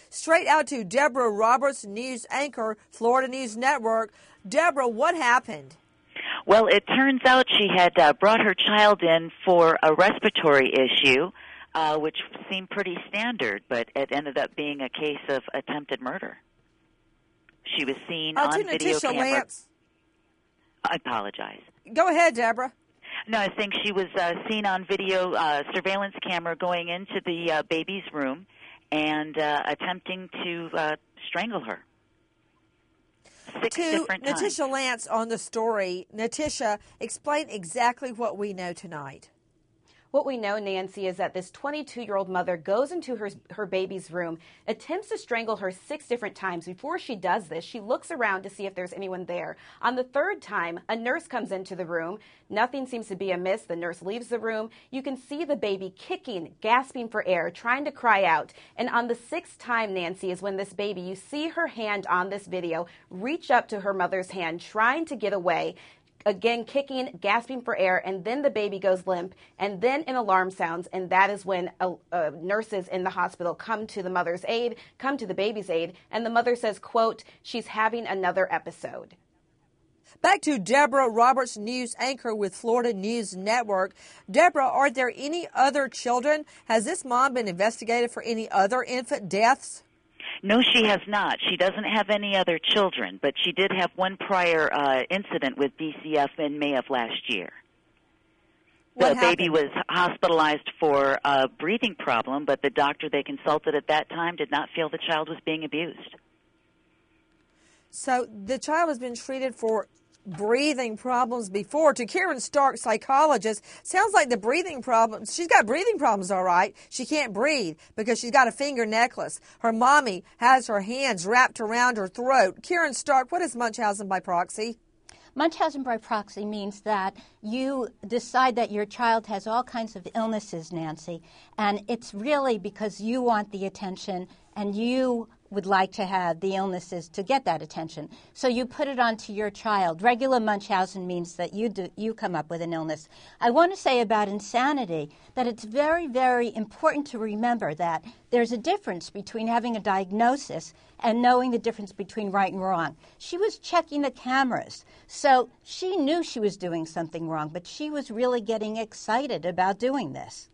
straight out to Deborah Roberts, news anchor, Florida News Network. Deborah, what happened? Well, it turns out she had brought her child in for a respiratory issue, which seemed pretty standard, but it ended up being a case of attempted murder. She was seen on video camera. Lance. I apologize. Go ahead, Deborah. No, I think she was seen on video surveillance camera going into the baby's room and attempting to strangle her. 6 different times. Natisha Lance on the story. Natisha, explain exactly what we know tonight. What we know, Nancy, is that this 22-year-old mother goes into her baby's room, attempts to strangle her 6 different times. Before she does this, she looks around to see if there's anyone there. On the 3rd time, a nurse comes into the room. Nothing seems to be amiss. The nurse leaves the room. You can see the baby kicking, gasping for air, trying to cry out. And on the 6th time, Nancy, is when this baby, you see her hand on this video, reach up to her mother's hand, trying to get away. Again, kicking, gasping for air, and then the baby goes limp, and then an alarm sounds, and that is when nurses in the hospital come to the mother's aid, come to the baby's aid, and the mother says, quote, she's having another episode. Back to Deborah Roberts, news anchor with Florida News Network. Deborah, are there any other children? Has this mom been investigated for any other infant deaths? No, she has not. She doesn't have any other children, but she did have one prior incident with BCF in May of last year. The baby was hospitalized for a breathing problem, but the doctor they consulted at that time did not feel the child was being abused. So the child has been treated for breathing problems before. To Karen Stark, psychologist, sounds like the breathing problems, she's got breathing problems, all right. She can't breathe because she's got a finger necklace. Her mommy has her hands wrapped around her throat. Karen Stark, what is Munchausen by proxy? Munchausen by proxy means that you decide that your child has all kinds of illnesses, Nancy, and it's really because you want the attention and you would like to have the illnesses to get that attention. So you put it onto your child. Regular Munchausen means that you come up with an illness. I want to say about insanity that it's very, very important to remember that there's a difference between having a diagnosis and knowing the difference between right and wrong. She was checking the cameras, so she knew she was doing something wrong, but she was really getting excited about doing this.